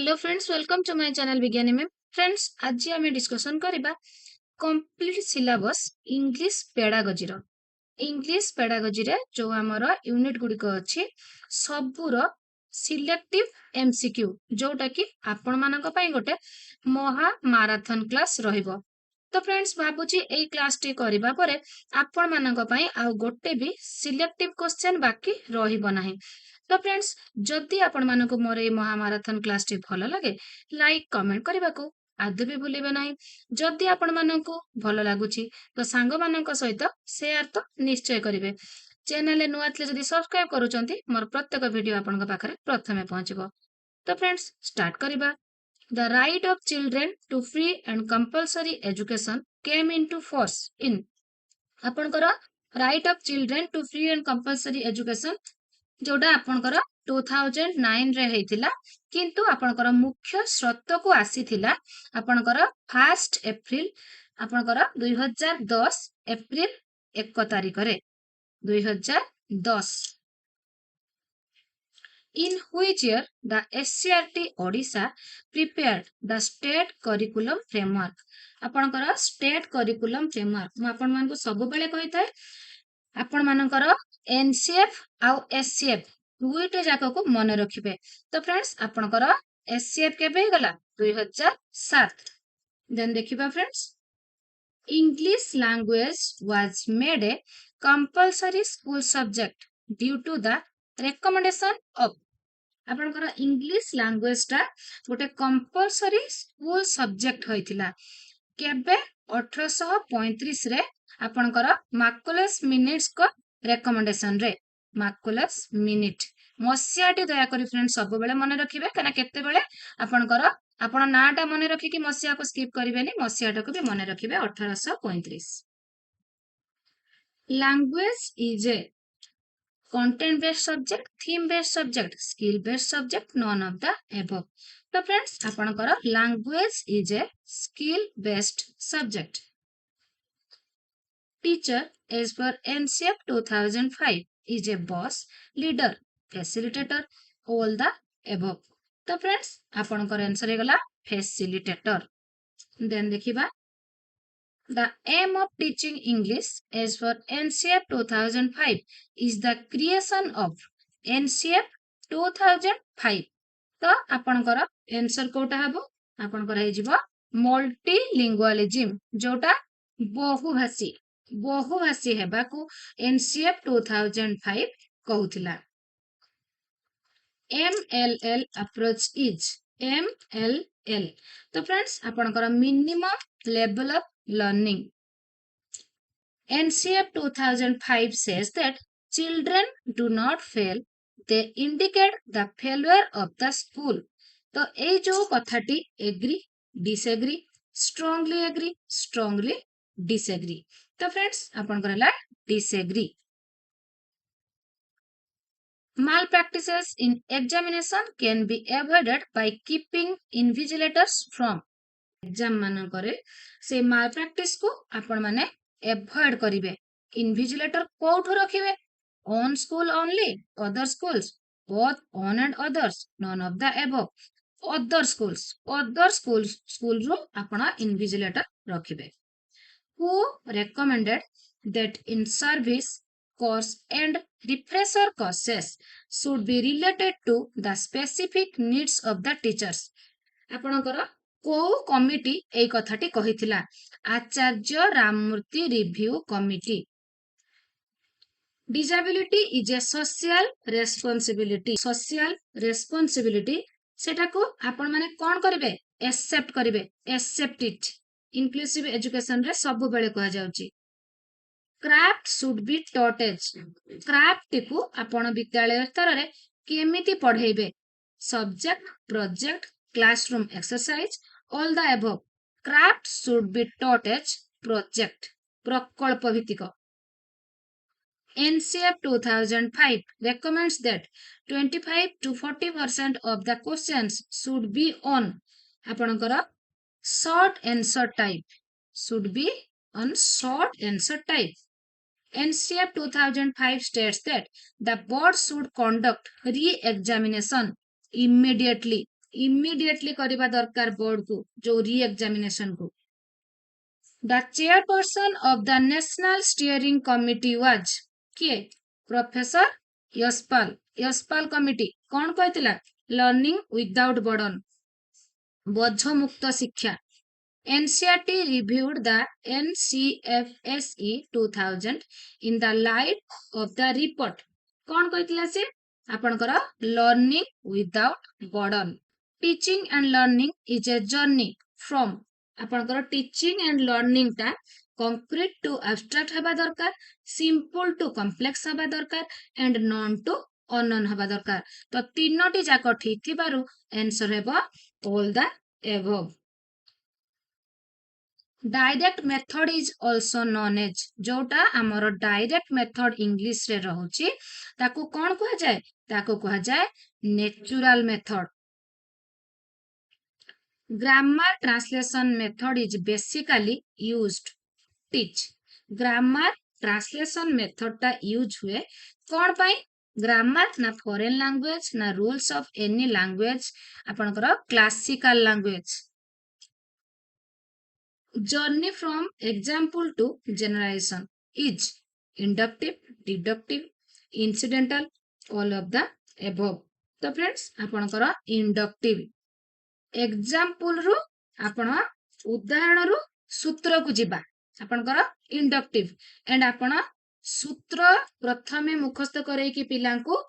Hello friends, welcome to my channel Vigyani ma'am. Friends, आज आम discussion करबा कंप्लीट सिलेबस इंग्लिश पेडागोजी रे जो हमर यूनिट गुडिक अछि सबुर सिलेक्टिव एमसीक्यू जोटा कि आपण मानक पई गोटे महा माराथन क्लास रहिबो। तो फ्रेंड्स, भाबुची एई क्लास टी करिबा परे आपण मानक पई आ गोटे भी सिलेक्टिव क्वेश्चन बाकी रहिबो नाही। तो फ्रेंड्स, जदि आपण मानक मोर ए महामाराथन क्लास टी भलो लगे लाइक कमेंट करबा को आदि भी भूलिबे नाही। जदि आपण मानक भलो लागुची तो सांग मानक सहित शेयर तो निश्चय करिवे। चैनल नुआ थे जदि सब्सक्राइब करूचंती मोर प्रत्येक वीडियो आपनका पाखरे प्रथमे पहुंचबो। तो फ्रेंड्स, स्टार्ट करिबा। The right of children to free and compulsory education came into force in आपनकर right of children to free and compulsory education जोटा आपनकर 2009 रे हेतिला, किंतु आपनकर मुख्य स्रोत को आसीथिला आपनकर 1 एप्रिल आपनकर 2010 एप्रिल 1 तारिख रे 2010 in which year the SCRT Odisha prepared the state curriculum framework। आपनकर स्टेट करिकुलम फ्रेमवर्क मु आपन मानकु सब बेले कहि थाए आपण मानकर एनसीएफ आउ एससीएफ दुईटे जाक को मन रखिबे। तो फ्रेंड्स, आपनकर एससीएफ केबे गला 2007। देन देखिबा friends, English language was made a compulsory school subject due to the recommendation of आपनकर इंग्लिश लैंग्वेज टा गोटे कंपल्सरी स्कूल सब्जेक्ट होइथिला केबे 1835 रे आपनकर मार्कुलस मिनिट्स को रेकमेंडेशन रे। मार्कुलस मिनिट मसियाटी दया करी फ्रेंड्स सब बेले मन रखिबे, कना केते बेले आपनकर आपण नाटा मन रखि कि मसिया को स्किप करिवेनी, मसियाटा को भी मन रखिबे 1835। Language is a content based subject, theme based subject, skill based subject, none of the above। तो फ्रेंड्स, आपनकर language is a skill based subject। Teacher as per NCF 2005 is a boss, leader, facilitator, all the above। तो friends, आपनकर answer हे गला facilitator। Then देखिबा, the aim of teaching English as per NCF 2005 is the creation of NCF 2005। तो आपनकर answer Kota हबो आपनकर हे जिवो multilingualism जोटा बहुभाषी हेबाकू NCF 2005 कहूथिला। MLL approach is MLL। तो फ्रेंड्स, आपनकर minimum level of learning NCF 2005 says that children do not fail, they indicate the failure of the school। तो ए जो कथाटी एग्री डिसएग्री स्ट्रांगली डिसएग्री। तो फ्रेंड्स, आपन करला disagree. Malpractices in examination can be avoided by keeping invigilators from exam मान करे से माल practice को आपण माने एवॉइड करिवे। इनविजिलेटर कोठो रखिवे on school only, other schools both on and others, none of the above. Other school रो आपण इनविजिलेटर रखिवे। Who recommended that in service course and refresher courses should be related to the specific needs of the teachers। आपणकर को committee ए कथाटी कहिथिला Acharya Ramamurti review committee. Disability is a social responsibility सेटा को आपण माने कोन करिवे एक्सेप्ट इट। इंक्लूसिव एजुकेशन रे सब बेले कहा जाउची। Craft should be taught as craft को आपण विद्यालय स्तर रे केमिति पढाइबे। Subject, project, classroom exercise, all the above। craft should be taught as project प्रकल्प भित्तिक। NCF 2005 recommends that 25 to 40% of the questions should be on आपनकर short answer type। NCF 2005 states that the board should conduct re-examination immediately immediately करबा दरकार board को जो re examination को। The chairperson of the national steering committee was किए professor Yashpal. Yashpal committee कौन कहतिला learning without burden बोझ मुक्त शिक्षा। NCERT reviewed the NCFSE 2000 in the light of the report कौन कहतिला से आपनकर learning without burden. Teaching and learning is a journey from आपनकर teaching and learning टा कंक्रीट टू एब्स्ट्रैक्ट हबा दरकार, सिंपल टू कॉम्प्लेक्स हबा दरकार एंड नॉन टू अननोन हबा दरकार। तो तीनोटी जाक ठीक थिबारु आंसर हेबो all the above. Direct method is also known as जोटा आमर डायरेक्ट मेथड इंग्लिश रे रहउची ताकू कौन कहा जाए ताकू कहा जाए natural method. Grammar translation method is basically used teach. Grammar translation method टा यूज हुए कौन पाई ग्रामर ना फॉरेन लैंग्वेज ना रूल्स ऑफ एनी लैंग्वेज आपनकर classical language. Journey from example to generalization is inductive, deductive, incidental, all of the above. तो friends आपनकर inductive example रु आपण उदाहरण रु सूत्र को जिबा आपनकर इंडक्टिव एंड आपण सूत्र प्रथमे मुखस्थ करे कि पिला को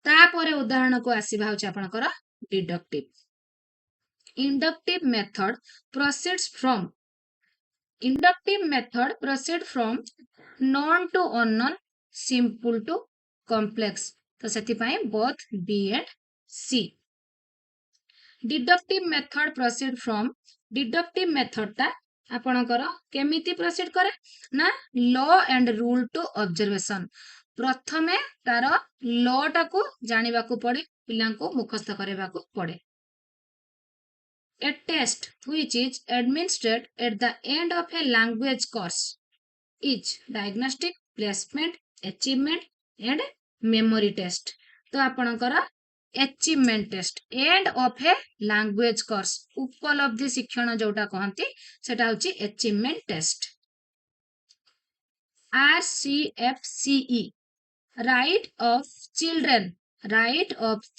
तापरे उदाहरण को आसीबा होछ आपनकर deductive. Inductive method proceeds from inductive method proceed from known to unknown, simple to complex। तो सेति पाए both B and C। deductive method proceed from deductive method ता आपणकर केमिति proceed करे ना law and rule to observation। प्रथमे तार law टाको जानिबा को पड़े पिलां को मुखस्थ करेबा को पड़े। A test which is administered at the end of a language course is diagnostic, placement, achievement and memory test। तो आपणकर achievement test end of a language course उपलब्धि शिक्षण जोटा कहंती सेटा होची achievement test। RCFCE right of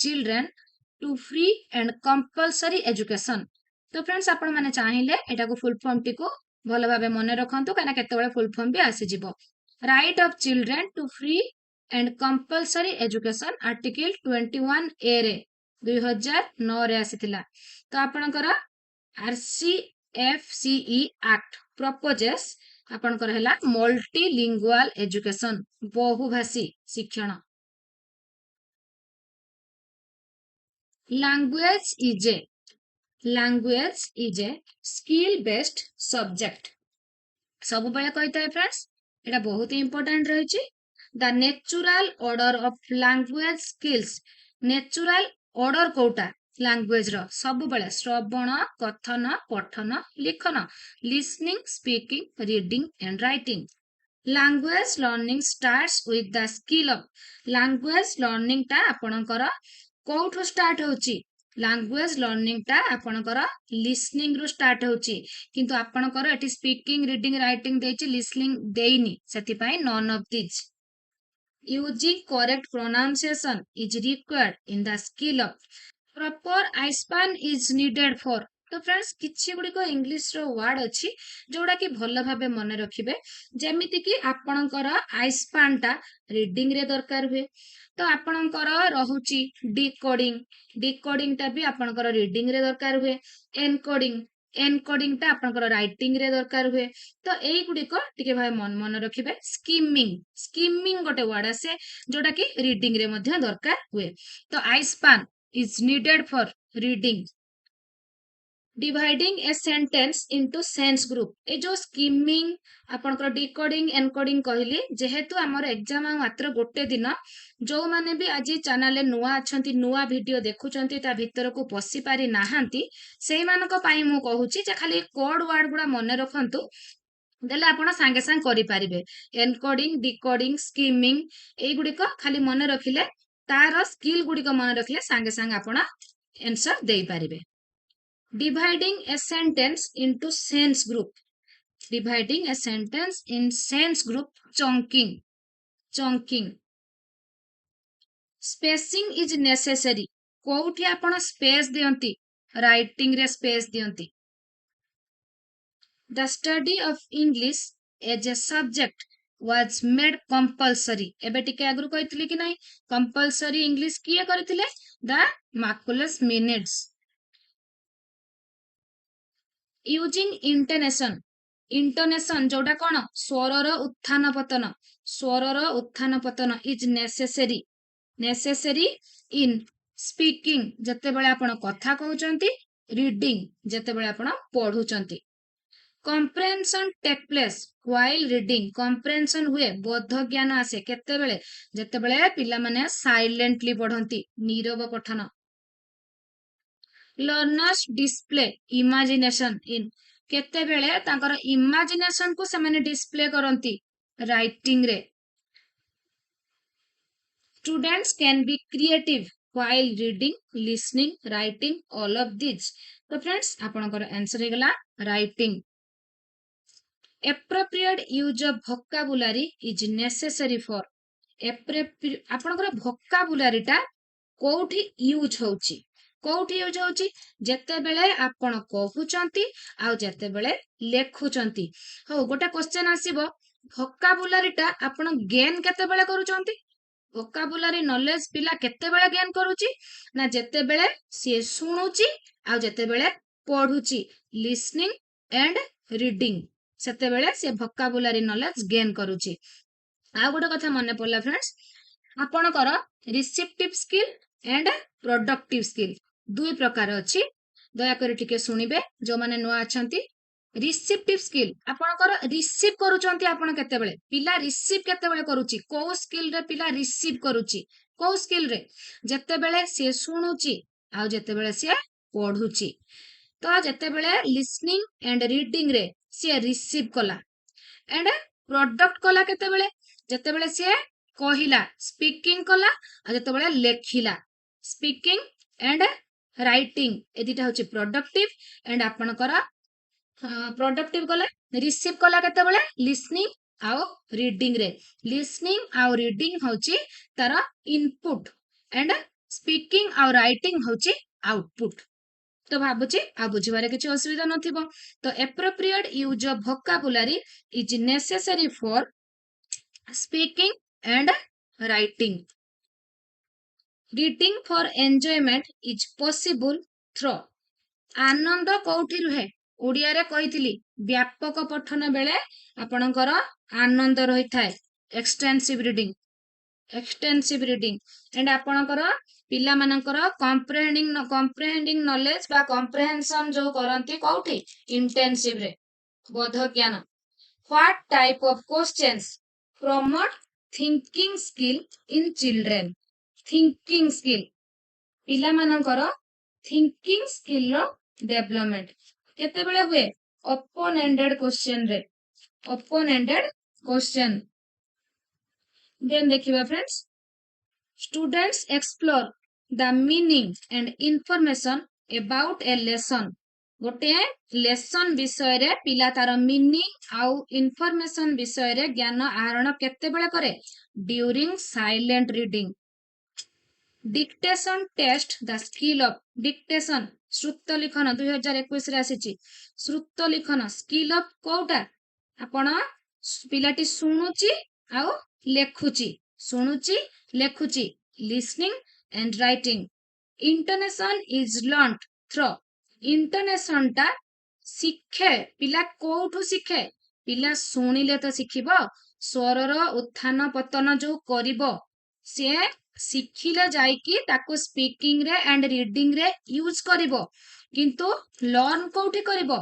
children to free and compulsory education। तो friends आपण माने चाहिए एटा को फुल फॉर्म टी को भलो भाबे मने रखंतु काना केते बेले फुल फॉर्म भी आसी जिवो। Right of children to free and compulsory education article 21 A रे 2009 रे आसीतिला। तो आपणकर RCFCE एक्ट प्रपोजेस आपणकर हैला मल्टीलिंगुअल एजुकेशन बहुभाषी शिक्षण। language is a skill based subject। सब बेले कहता है फ्रेंड्स एटा बहुत इंपोर्टेंट रही छी। The natural order of language skills natural order कोटा लैंग्वेज रो सब बेले श्रवण कथन पठन लिखन listening speaking reading and writing. Language learning starts with the skill of language learning टा आपणकर कोठो स्टार्ट होची लैंग्वेज लर्निंग टा आपणकर लिसनिंग रु स्टार्ट होची किंतु आपणकर एटी स्पीकिंग रीडिंग राइटिंग देची लिसनिंग देइनी सेति पई none of this. Using correct pronunciation is required in the skill of proper eye span is needed for. तो फ्रेंड्स किछि गुडी को इंग्लिश रो वर्ड अछि जोडा कि भलो भाबे मने रखिबे जेमिति कि आपणकर आईस्पैन टा रीडिंग रे दरकार हुए तो आपणकर रहुची डिकोडिंग टा भी आपणकर रीडिंग रे दरकार हुए। एनकोडिंग टा आपणकर राइटिंग रे दरकार हुए तो एई गुडी को टिके भाई मन रखिबे। स्किमिंग गोटे वर्ड आसे जोटा कि रीडिंग रे मध्ये दरकार हुए तो eye span is needed for reading. Dividing a sentence into sense group ए जो स्किमिंग आपनकर डिकोडिंग एनकोडिंग कहली जेहेतु हमर एग्जाम मात्र गोटे दिन जो माने भी आज चैनल नुआ अछंती नुआ वीडियो देखुचंती ता भीतर को पसी पारी नाहंती सेही मानक पई मु कहूची जे खाली कोड वर्ड गुडा मने रखंतु देले आपण संगे संग करि पारिबे। एनकोडिंग डिकोडिंग स्किमिंग ए गुडी को खाली मने रखिले तार स्किल गुडी को मने रखिले संगे संग आपण आंसर दे पारिबे। Dividing a sentence into sense group, dividing a sentence in sense group, chunking, chunking. Spacing is necessary, कोठी आपण स्पेस दियंती, राइटिंग रे स्पेस दियंती। The study of English as a subject was made compulsory, एबे टिके आगु कहितली कि नाही कंपलसरी इंग्लिश किए करथिले, the Macaulay's minutes. Using intonation, intonation जोटा कोन स्वरर उत्थान पतन, स्वरर उत्थान पतन is necessary, necessary in speaking जते बेले आपण कथा कहउचंती, रीडिंग जते बेले आपण पढुचंती। Comprehension take place while reading, comprehension हुए बोध ज्ञान आसे केते बेले जते बेले पिला माने साइलेंटली पढंती, नीरव पठन। लर्नर्स डिस्प्ले इमेजिनेशन इन, केते बेले तांकर इमेजिनेशन को से माने डिस्प्ले करंती राइटिंग रे। Students can be creative while reading, listening, writing all of this. तो फ्रेंड्स आपनकर आंसर हे गला writing. Appropriate use of vocabulary is necessary for, आपनकर वोकाबुलरी टा कोठी यूज होउची, कोठी यूज होउची जते बेले आपण कहउचंती आ जते बेले लेखुचंती। हो गोटे क्वेश्चन आसीबो वोकाबुलरी टा आपण गेन केते बेले करूचंती, वोकाबुलरी नॉलेज पिला केते बेले गेन करूची ना जते बेले से सुनुची आ जते बेले पढुची, लिसनिंग एंड रीडिंग सेते बेले से वोकाबुलरी नॉलेज गेन करूची। आ गोटे कथा मने पड़ला फ्रेंड्स, आपणकर receptive skill and productive skill दुई प्रकार अछि, दया करी टिके सुनिबे जो माने नुआ अछंती। रिसेप्टिव स्किल आपणकर रिसीव करूचंती, आपण केते बेले पिला रिसीव केते बेले करूची, को स्किल रे पिला रिसीव करूची, को स्किल रे जते बेले से सुनुची आ जते बेले से पढुची। तो जते बेले लिसनिंग एंड रीडिंग रे से रिसीव कला एंड प्रोडक्ट कला केते बेले जते बेले से कहिला स्पीकिंग कला आ जते बेले लेखिला, स्पीकिंग एंड राइटिंग ए दिटा होची प्रोडक्टिव एंड आपणकर प्रोडक्टिव कला रिसीव कला केते बेले लिसनिंग आउ रीडिंग रे, लिसनिंग आउ रीडिंग होची तार इनपुट एंड स्पीकिंग आउ राइटिंग होची आउटपुट। तो भाबुची आ बुझिबारे किछि असुविधा नथिबो। तो appropriate use of vocabulary is necessary for speaking and writing. Reading for enjoyment is possible through, आनंद कोठी रुहे ओडिया रे कहितली व्यापक पठन बेले आपणकर आनंद रही थाए, extensive reading, extensive reading and आपणकर पिला मानकर कॉम्प्रेहेंडिंग नॉलेज बा कॉम्प्रेहेंशन जो करंती कोठी इंटेंसिव रे, बोध ज्ञान। What type of questions promote thinking skill in children, thinking skill पिला मानकर थिंकिंग स्किल रो डेवलपमेंट केते बेले हुए ओपन एंडेड क्वेश्चन रे, ओपन एंडेड क्वेश्चन। देन देखिबा friends, students explore the meaning and information about A lesson, गोटे lesson विषय रे पिला तार मीनिंग आउ इंफॉर्मेशन विषय रे ज्ञान आहरण केते बेले करे during silent reading. Dictation test the skill of dictation, श्रुत लिखन 2021 रे आसीची, श्रुत लिखन स्किल ऑफ कोटा आपण पिलाटी सुनुची आउ लेखुची, सुनुची लेखुची, listening and writing. Intonation is learned through, intonation टा शिखे पिला कोठु शिखे, पिला सुनिले तो शिखिबो, स्वरर उत्थान पतन जो करिबो से शिखिले जाइकी ताको स्पीकिंग रे एंड रीडिंग रे यूज करिबो, किंतु लर्न कोठी करिबो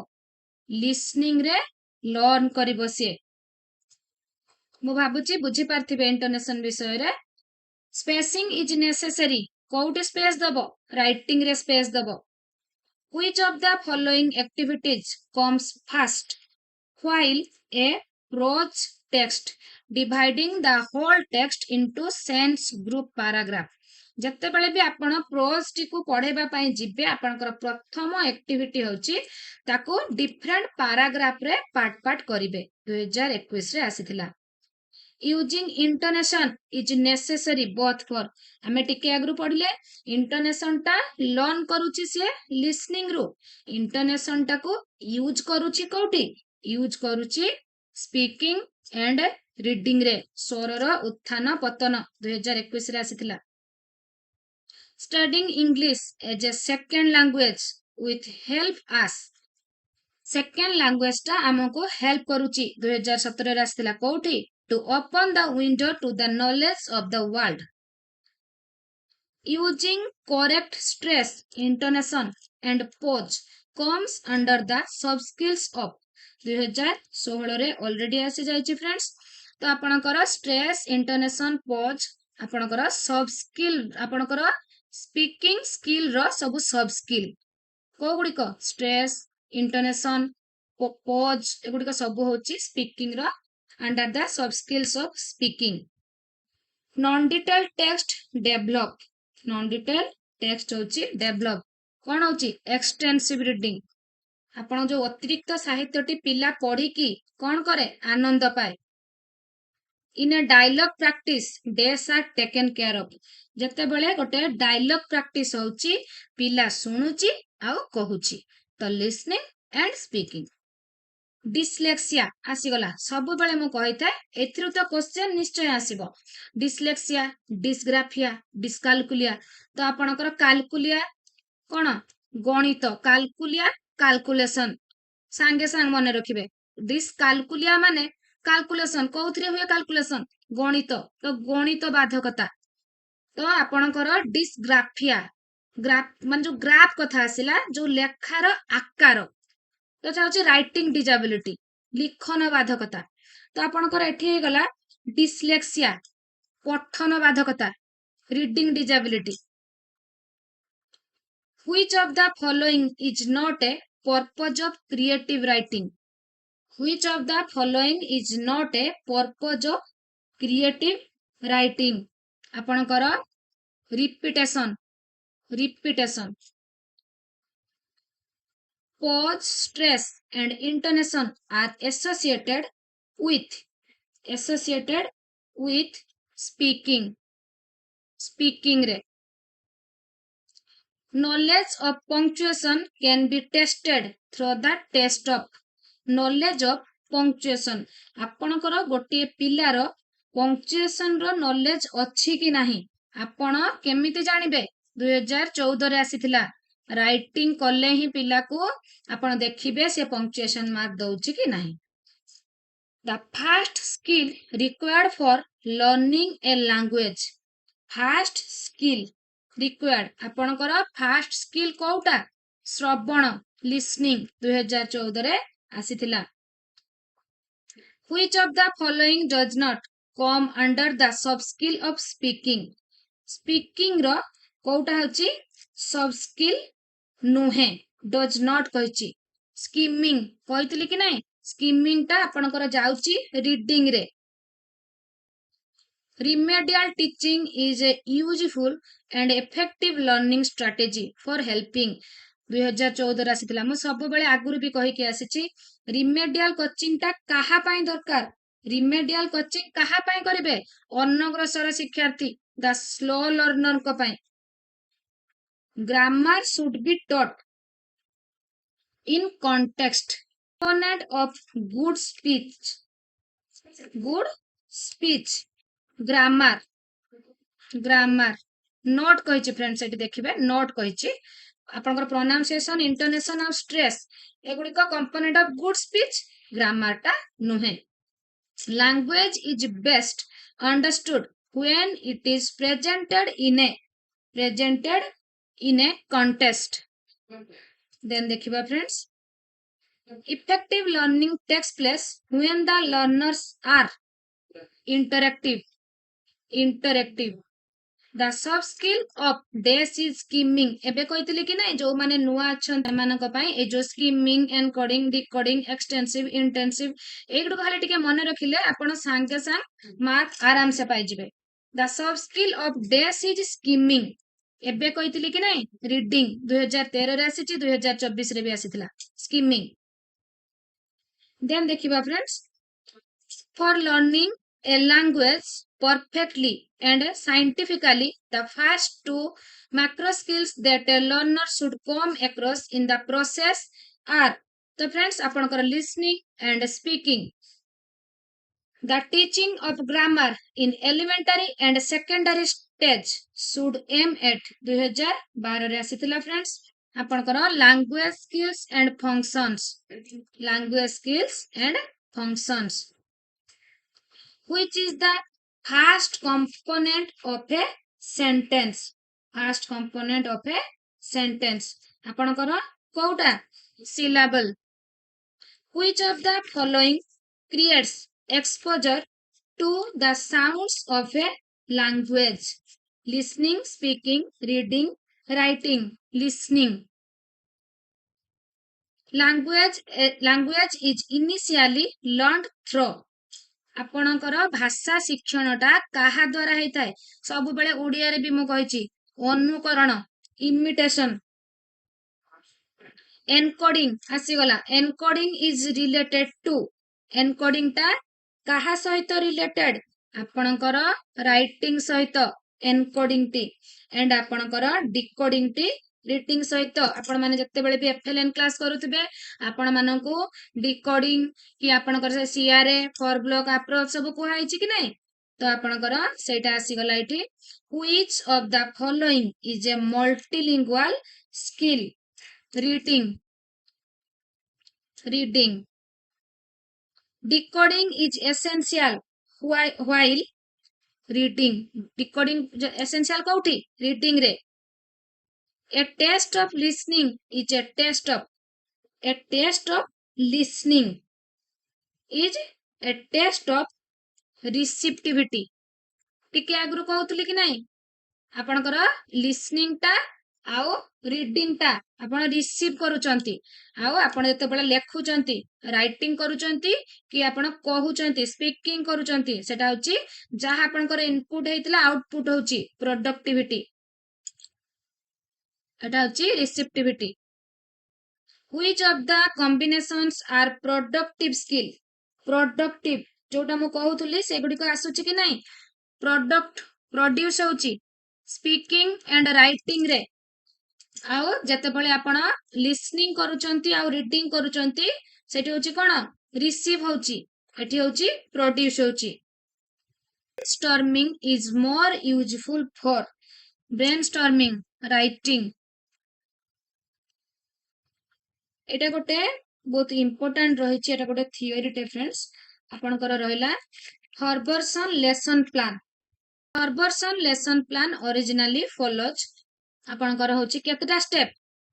लिसनिंग रे लर्न करिबो से। मु भाबुची बुझी पारथिबे इंटोनेशन विषय रे। स्पेसिंग इज नेसेसरी, कोठी स्पेस दबो राइटिंग रे स्पेस दबो। Which of the following activities comes first while a prose text, dividing the whole text into sense group paragraph. ଯେତେବେଳେ ବି ଆପଣ ପ୍ରୋଜ୍ ଟିକୁ ପଢେଇବା ପାଇଁ ଯିବେ ଆପଣଙ୍କର ପ୍ରଥମ ଆକ୍ଟିଭିଟି ହେଉଛି ତାକୁ ଡିଫରେଣ୍ଟ ପାରାଗ୍ରାଫରେ ପାର୍ଟ କରିବେ। 2021 ରେ ଆସିଥିଲା। Using intonation is necessary both for आमे टिके आगु पढ़ले इंटोनेशन टा लर्न करूची से लिसनिंग रु इंटोनेशन टा को यूज करूची कोठी यूज करूची स्पीकिंग एंड रीडिंग रे स्वर रो उत्थान पतन 2021 रे आसीथिला। Studying English as a second language with help us second language टा हमको हेल्प करूची 2017 रे आसीथिला कोठी to open the window to the knowledge of the world. Using correct stress, intonation and pause comes under the sub skills of 2016 रे already आसी जाइछि friends. तो आपनकर स्ट्रेस इंटोनेशन पॉज आपनकर सब स्किल आपनकर स्पीकिंग स्किल रो सब सब स्किल को गुडी को स्ट्रेस इंटोनेशन पॉज एगुडी को सब होछि स्पीकिंग रो under the sub skills of speaking. Non-detailed text develop. Non-detailed text होची develop. कौन होची extensive reading. आपण जो अतिरिक्त साहित्यटी पिला पढ़ी की कौन करे आनंद पाए। In a dialogue practice days are taken care of. जते बेले गोटे dialogue practice होची पिला सुनुची आउ कहूची तो listening and speaking. डिस्लेक्सिया आसीगला सब बेले मु कहिता एथिरु तो क्वेश्चन निश्चय आसीबो डिस्लेक्सिया डिस्ग्राफिया डिस्काल्कुलिया तो आपनकर काल्कुलिया कोन गणित काल्कुलिया कैलकुलेशन सांगे सांग मने रखिबे डिस्काल्कुलिया माने कैलकुलेशन कोउथरे हुए कैलकुलेशन गणित तो गणित बाधकता तो आपनकर डिस्ग्राफिया ग्राफ मान जो ग्राफ कथा आसिला जो लेखार आकार तो चाहूँ राइटिंग डिजाबिलिटी लिखन बाधकता तो आपनकर एठी गला डिस्लेक्सिया पठन बाधकता reading disability. Which of the following is not a purpose of creative writing which of the following is not a purpose of creative writing आपनकर repetition repetition pause, stress, and intonation are associated with speaking. Speaking re. Knowledge of punctuation can be tested through the test of knowledge of punctuation. आपणकर गोटे पिलार punctuation रो knowledge अछि कि नाही आपण केमिति जानिबे 2014 रे आसीथिला writing कले ही पिला को आपण देखिबे से पंक्चुएशन मार्क दउची कि नाही। The first skill required for learning a language first skill required आपणकर फास्ट स्किल कोउटा श्रवण लिसनिंग 2014 रे आसीथिला। Which of the following does not come under the sub skill of speaking speaking रो कोउटा होची सब स्किल नुहे डज नॉट कहिची स्किमिंग कहितली कि नाही स्किमिंग ता आपनकर जाउची रीडिंग रे। Remedial teaching is a useful and effective learning strategy for helping 2014 आसीथिला मु सब बेले आगुरु भी कहि के आसीची रिमेडियल कोचिंग ता काहा पई दरकार रिमेडियल कोचिंग काहा पई करिवे अनग्रसर शिक्षार्थी द स्लो लर्नर को पई grammar should be taught in context component of good speech grammar note कहिछि फ्रेंड्स एटी देखिबे note कहिछि आपनकर प्रोनाउंसिएशन इंटोनेशन और स्ट्रेस एगुडी को component of good speech grammar टा नुहे। Language is best understood when it is presented in a context. Then देखिबा friends effective learning takes place when the learners are interactive the sub skill of dash is skimming एबे कहतिले कि नै जो माने नुआ अछन तमानक पई ए जो skimming encoding decoding extensive intensive एगडो खाली टिके मन रखिले आपण सांगे सांग मार्क आराम से पाई जिवे the sub skill of dash is skimming एबे कहतिले कि नै रीडिंग 2013 रे आसीची 2024 रे भी आसीथिला स्किमिंग देन देखिबा friends for learning a language perfectly and scientifically, the first two macro skills that a learner should come across in the process are the friends apanakar listening and speaking. The teaching of grammar in elementary and secondary stage should aim at 2012 ରେ ଆସିଥିଲା friends ଆପଣଙ୍କର language skills and functions which is the first component of a sentence ଆପଣଙ୍କର କୋଉଟା syllable which of the following creates exposure to the sounds of a language listening speaking reading writing listening language is initially learned through ଆପଣଙ୍କର ଭାଷା ଶିକ୍ଷଣଟା କାହା ଦ୍ୱାରା ହେଇଥାଏ ସବୁବେଳେ ଓଡ଼ିଆରେ ବି ମୁଁ କହିଛି ଅନୁକରଣ ଇମିଟେସନ ଏନକୋଡିଂ ଆସିଗଲା ଏନକୋଡିଂ ଇଜ ରିଲେଟେଡ ଟୁ ଏନକୋଡିଂ ଟା କାହା ସହିତ ରିଲେଟେଡ ଆପଣଙ୍କର ରାଇଟିଂ ସହିତ ଏନକୋଡିଂ ଟି ଏଣ୍ଡ ଆପଣଙ୍କର ଡିକୋଡିଂ ଟି ରିଡିଂ ସହିତ ଆପଣ ମାନେ ଯେତେବେଳେ ବି ଏଫଏଲଏନ କ୍ଲାସ କରୁଥିବେ ଆପଣ ମାନଙ୍କୁ ଡିକୋଡିଂ କି ଆପଣଙ୍କର ସେ ସିଆରଏ ଫର ବ୍ଲକ ଆପ୍ରୋच ସବୁ କୁହା ହେଇଛି କି ନାହିଁ ତ ଆପଣଙ୍କର ସେଇଟା ଆସିଗଲା ଏଠି which of the following is a multilingual skill reading decoding is essential while reading decoding essential कोउठी reading रे a test of listening is a test of listening is a test of receptivity टिके आगु कहउतली कि नाही आपणकर listening टा आउ reading टा आपण रिसीव करूचंती आउ आपण जते लेखुचंती राइटिंग करूचंती कि आपण कहूचंती स्पीकिंग करूचंती सेटा होची जहा आपणकर इनपुट हेतिला आउटपुट होची प्रोडक्टिविटी एटा होची receptivity which of the combinations are productive skill productive जोटा मु कहउतली से गुडी को आसुची कि नाही प्रोडक्ट प्रोड्यूस होची स्पीकिंग एंड राइटिंग रे आउ जतेबेले आपण लिसनिंग करूचंती आउ रीडिंग करूचंती सेठी होची कोन रिसीव होची एठी होची प्रोड्यूस होची brainstorming is more useful for brainstorming writing एटा गोटे बहुत इंपोर्टेंट रही एटा गोटे थियोरी टे फ्रेंड्स आपनकर रहिला हर्बरसन लेसन प्लान ओरिजिनली फॉलोज आपनकर होची केतटा स्टेप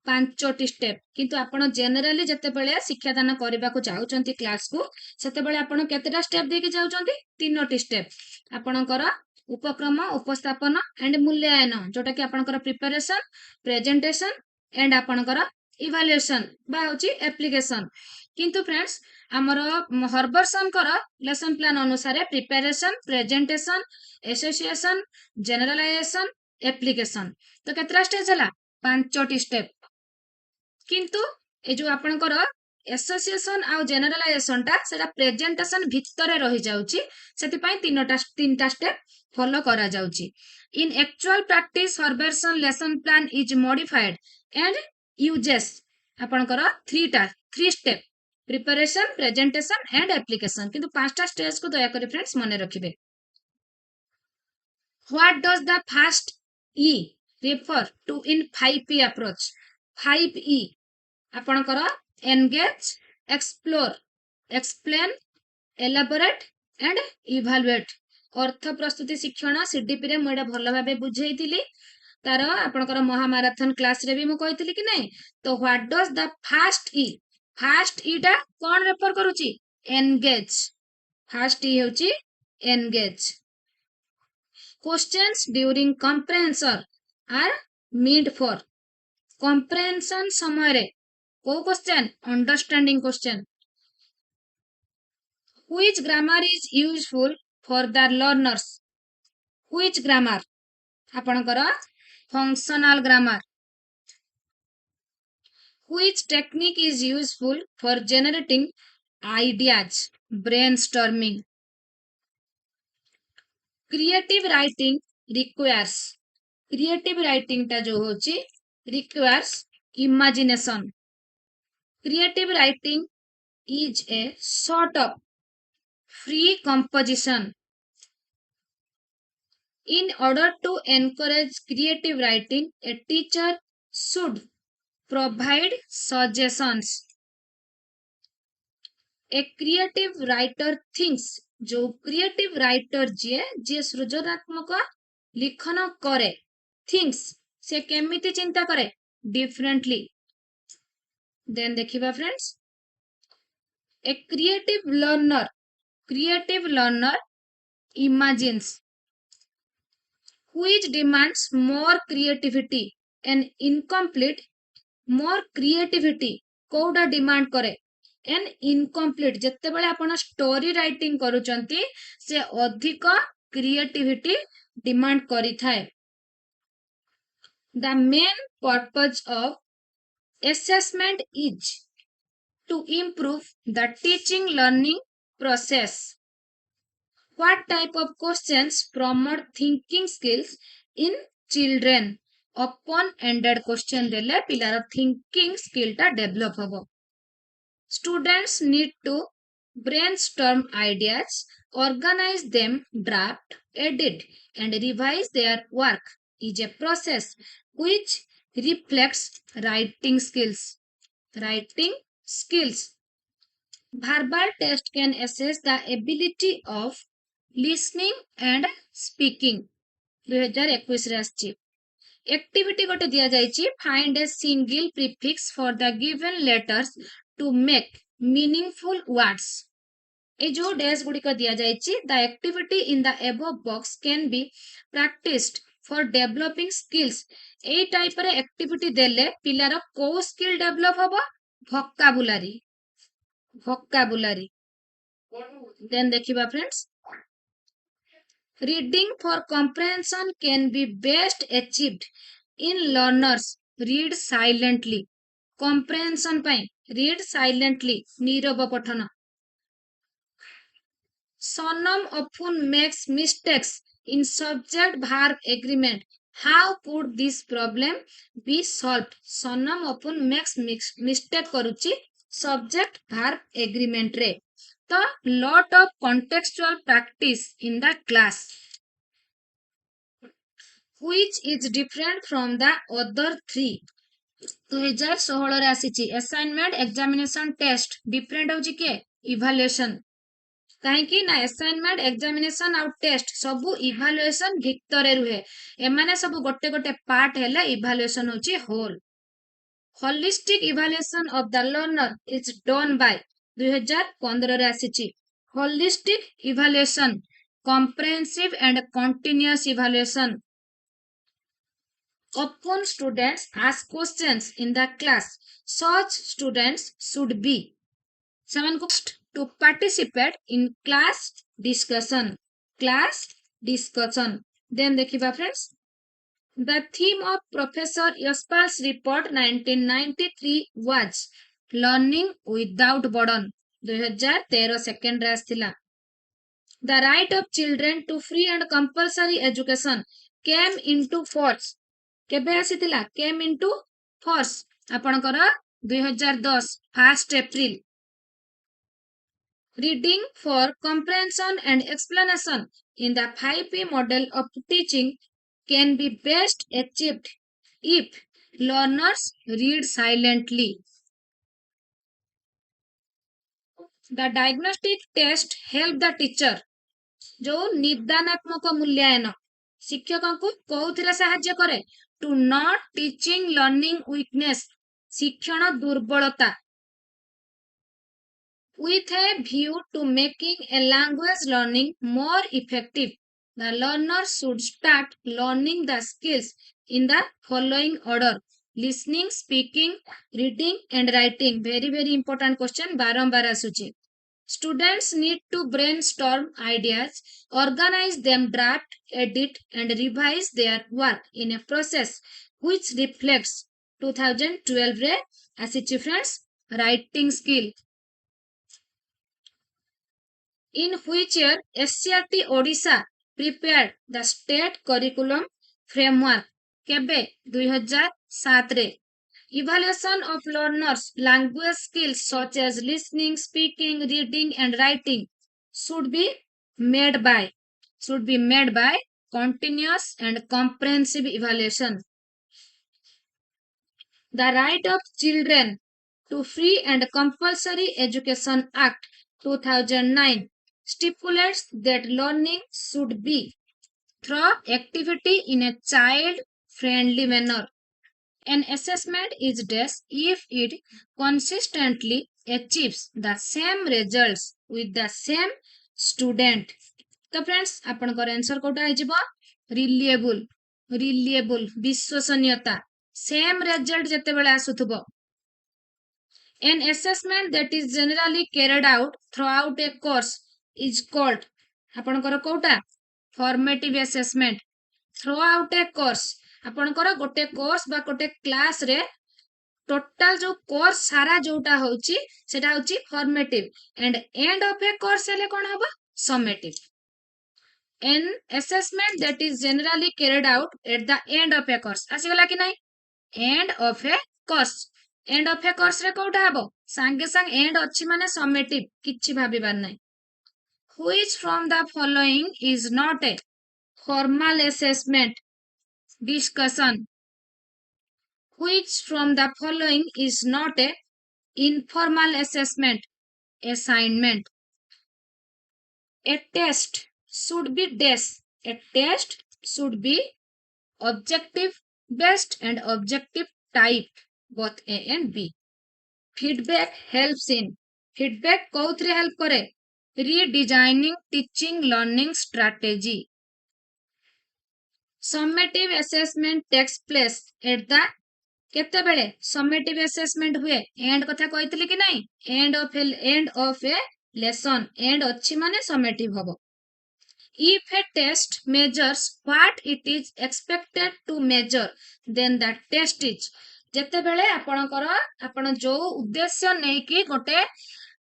5टी स्टेप किंतु आपण जनरली जतेबेले शिक्षादान करबा को चाहउचंती क्लास को सेतेबेले आपण केतटा स्टेप देके जाउचंती 3टी स्टेप आपनकर उपक्रम उपस्थापन एंड मूल्यांकन जोटा कि आपनकर प्रिपरेशन प्रेजेंटेशन एंड आपनकर इवैल्यूएशन बा होची एप्लीकेशन किंतु फ्रेंड्स हमर हर्बरसन कर लेसन प्लान अनुसार preparation presentation association generalisation application तो केतरा स्टेज हला 5टी स्टेप किंतु ए जो आपनकर एसोसिएशन आ जनरलाइजेशन टा सेटा प्रेजेंटेशन भितरे रही जाउची सेति पई तीनटा स्टेप फॉलो करा जाउची in actual practice Herbartian lesson plan is modified and uses आपनकर 3 step preparation presentation and application किंतु 5टा स्टेज को दया करी फ्रेंड्स मने रखिबे what does the first E refer to in 5P approach 5E आपनकर engage explore explain elaborate and evaluate अर्थ प्रस्तुति शिक्षण सीडीपी रे मोडा भलो भाबे बुझेइतिली तार आपनकर महामाराथन क्लास रे भी मु कहितली कि नै तो व्हाट डज द फर्स्ट ई टा कोन रेफर करूची एंगेज फर्स्ट ई होची engage Questions during comprehension are meant for comprehension समय को question understanding question. Which grammar is useful for the learners? Which grammar? आपणकर functional grammar. Which technique is useful for generating ideas? Brainstorming. Creative writing requires टा जो होची requires imagination. Creative writing is a sort of free composition. In order to encourage creative writing, a teacher should provide suggestions. A creative writer thinks जो creative writer जे सृजनात्मक लिखन करे thinks से केमिति चिंता करे differently. Then देखिबा friends, a creative learner imagines, which demands more creativity and incomplete more creativity कोडा डिमांड करे एंड इनकम्प्लीट जेतेबेले आपण स्टोरी राइटिंग करूचंती से अधिक क्रिएटिविटी डिमांड करी थाए. The main purpose of assessment is to improve the teaching learning process. What type of questions promote thinking skills in children? Open-ended question देले पिलार thinking skill टा develop होबो. Students need to brainstorm ideas, organize them, draft, edit, and revise their work. Is a process which reflects writing skills. Writing skills. Verbal test can assess the ability of listening and speaking. 2021 रे आछि. Activity गोटे दिया जाइछि, find a single prefix for the given letters to make meaningful words. ए जो dash गुड़िक दिया जाइछि, the activity in the above box can be practiced for developing skills. A type रे activity देले पिलार को स्किल डेवलप होबो? vocabulary. Then देखिबा friends, reading for comprehension can be best achieved in learners read silently. Comprehension ପାଇଁ read silently Nirav पठन. Sonam often makes mistakes in subject verb agreement. How could this problem be solved? Sonam often makes mistake करूची subject verb agreement रे. The lot of contextual practice in the class, which is different from the other three. 2016 रे आसीची assignment examination test different होची के evaluation. कहीं ना assignment examination आउ test सबु evaluation भितरे रुहे. एमाने सबु गोटे गोटे पार्ट हेले evaluation होची whole. Holistic evaluation of the learner is done by 2015 रे आसीची holistic evaluation, comprehensive and continuous evaluation. Often students ask questions in the class. Such students should be to participate in class discussion. Then देखिबा friends, the theme of Professor Yashpal's report 1993 was learning without burden. 2013 second रे आस्थिला. The right of children to free and compulsory education came into force. केबे आसीथिला? came into force आपणकर 2010 1 April. Reading for comprehension and explanation in the 5P model of teaching can be best achieved if learners read silently. The diagnostic test help the teacher. जो निदानात्मक मूल्यांकन शिक्षकों को कौथिरे साहाय्य करे? To not teaching learning weakness, शिक्षण दुर्बलता. With a view to making a language learning more effective. The learner should start learning the skills in the following order: listening, speaking, reading and writing. Very very important question, barambar asuchi. Students need to brainstorm ideas, organize them, draft, edit and revise their work in a process which reflects 2012 ରେ ଆସିଛି friends writing skill, in which year SCRT Odisha prepared the state curriculum framework. କେବେ 2007 ରେ. Evaluation of learners' language skills such as listening, speaking, reading and writing should be made by continuous and comprehensive evaluation. The Right of Children to Free and Compulsory Education Act 2009 stipulates that learning should be through activity in a child-friendly manner. An assessment is done if it consistently achieves the same results with the same student. तो friends आपनकर answer Kota आइजिबो रिलिएबल विश्वसनीयता same result जते बेले आसुथबो. An assessment that is generally carried out throughout a course is called आपनकर Kota formative assessment. Throughout a course आपनकर गोटे course बा गोटे क्लास रे टोटल जो कोर्स सारा जोटा होची सेटा होची formative and end of A course हेले कोन हबो summative. An assessment that is generally carried out at the end of a course आसीगला कि नहीं end of a course. end of a course रे कोटा हबो संगे संग end अछि माने समेटिव किछि भाबिबार नहीं. Which from the following is not a formal assessment? Discussion. Which from the following is not a informal assessment? Assignment. A test should be dash. A test should be objective based and objective type, both A and B. Feedback helps in. Feedback कोउथरे help करे redesigning teaching learning strategy. Summative assessment takes place at the केते बेले summative assessment हुए end कथा कहतली कि नहीं end of a lesson end अछि माने summative हबो. If a test measures what it is expected to measure, then the test is. जते बेले आपणकर आपण जो उद्देश्य नै कि गोटे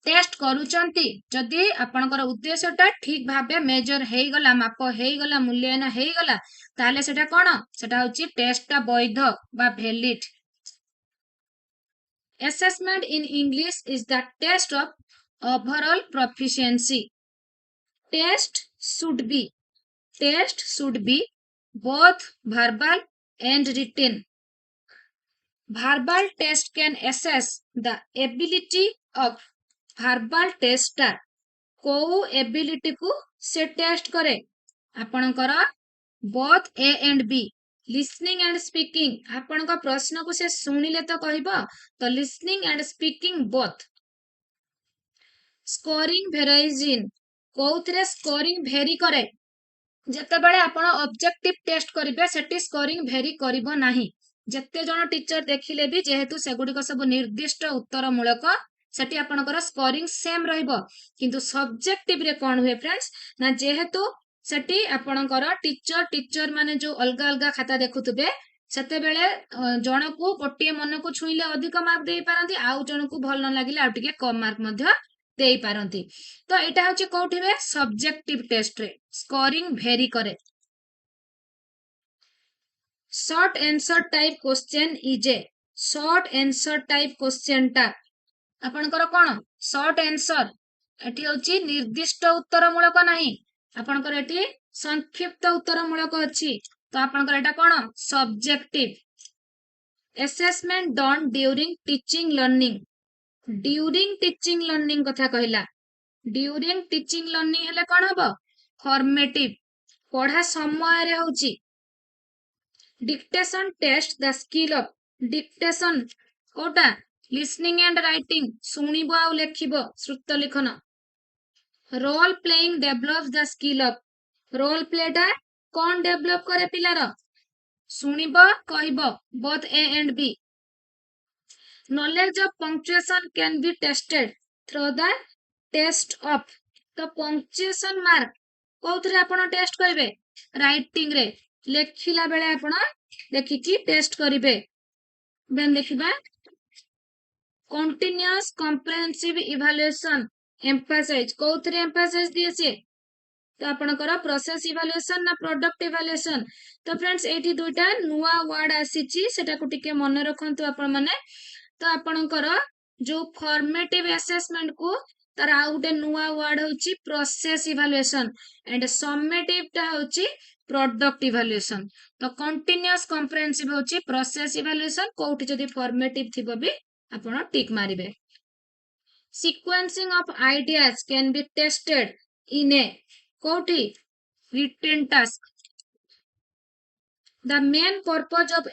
टेस्ट करूचंती जदि आपणकर उद्देश्यटा ठीक भाबे मेजर हेई गला माप हेई गला मूल्यांकन हेई गला ताले सेटा कोन सेटा होची टेस्टटा वैध बा valid. Assessment in English is the test of overall proficiency. Test should be both verbal and written. Verbal test can assess the ability of verbal tester. को एबिलिटी को से टेस्ट करे आपणकर both A and B. listening and speaking आपणका प्रश्न को से सुनिले तो कहबो तो listening and speaking both. Scoring varies in कोउथरे स्कोरिंग भेरी करे जते बेले आपण ऑब्जेक्टिव टेस्ट करिवे सेटी स्कोरिंग भेरी करिवो नाही. जते जण टीचर देखिले भी जेहेतु सेगुडी को सब निर्दिष्ट उत्तर मूलक सेटी आपणकर स्कोरिंग सेम रहइबो किंतु सब्जेक्टिव रे कोन हुए फ्रेंड्स ना जेहेतु सेटी आपणकर टीचर माने जो अलगा अलगा खाता देखुतबे सेते बेले जण को गोटिए मन को छुइले अधिक मार्क देई पारंती आउ जण को भल न लागिले आउ टिके कम मार्क मध्य देई पारंती. तो एटा होची कोठिबे सब्जेक्टिव टेस्ट रे स्कोरिंग भेरी करे. Short answer type question is a short answer type question टा आपनकर कोन शॉर्ट आंसर एठी होची निर्दिष्ट उत्तर मूलक नाही आपनकर एठी संक्षिप्त उत्तर मूलक अछि तो आपनकर एटा कोन subjective. Assessment done during teaching learning during teaching learning कथा कहला ड्यूरिंग टीचिंग लर्निंग हेले कोन हबो फॉर्मेटिव पढ़ा समय रे होची. Dictation test the skill of dictation कोटा लिसनिंग एंड राइटिंग सुनिबो आ लेखिबो श्रुत लिखन. Role playing develops the skill of role ପ୍ଲେଟା କଣ ଡେଭଲପ करे ପିଲାର ଶୁଣିବ କହିବ both A and B. Knowledge of punctuation can be tested through the test of. तो punctuation mark କୋଉଥିରେ ଆପଣ ଟେଷ୍ଟ କରିବେ ରାଇଟିଂ ରେ ଲେଖିଲା ବେଳେ ଆପଣ ଦେଖିକି ଟେଷ୍ଟ କରିବେ ଦେନ୍ ଦେଖିବା continuous comprehensive evaluation emphasize କୋଉଥିରେ emphasize ଦିଏ ସିଏ तो आपणकर प्रोसेस इवाल्युएशन ना प्रोडक्ट इवाल्युएशन तो फ्रेंड्स एठी दुईटा नुआ वर्ड आसीची सेटा को टिके मने रखंतु आपण माने तो आपणकर जो फॉर्मेटिव असेसमेंट को तार आउ गोटे नुआ वर्ड होची प्रोसेस इवाल्युएशन एंड समेटिव टा होची प्रोडक्ट इवाल्युएशन तो कंटीन्यूअस कॉम्प्रिहेंसिव होची प्रोसेस इवाल्युएशन कोठी जदी फॉर्मेटिव थिबो भी आपण टिक मारिबे sequencing of ideas can be tested in a कोठी written task. The main purpose of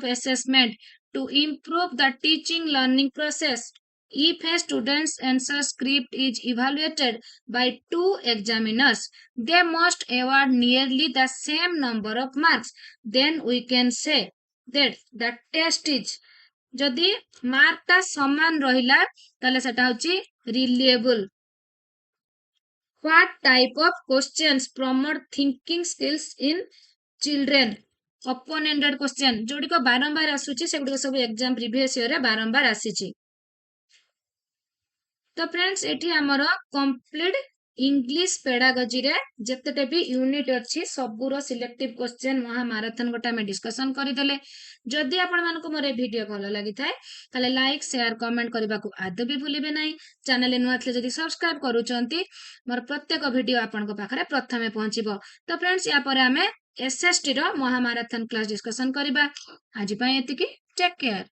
assessment to improve the teaching learning process. If a student's answer script is evaluated by 2 examiners, they must award nearly the same number of marks. Then we can say that the test is जदि mark टा समान रहिला ताले सेटा होची reliable. What type of questions promote thinking skills in children? Open-ended question जोड़ी को बारंबार आसुची सेगुडी सब एग्जाम प्रीवियस ईयर रे बारंबार आसीची तो फ्रेंड्स एठी हमरो कंप्लीट इंग्लिश पेडागोजी रे जतेटे भी यूनिट अछि सबुरो सिलेक्टिव क्वेश्चन महामाराथन गोटा में डिस्कशन करिदेले जदि आपण मानको मोर वीडियो भलो लागि थाए ताले लाइक शेयर कमेंट करबा को आदो भी भूलिबे नै चैनल नुआ थले जदि सब्सक्राइब करूचंती मोर प्रत्येक वीडियो आपण को पाखरे प्रथमे पहुंचीबो तो फ्रेंड्स या परे हमें एसएसटी रो महामाराथन क्लास डिस्कशन करबा आज पय एतिकी टेक केयर।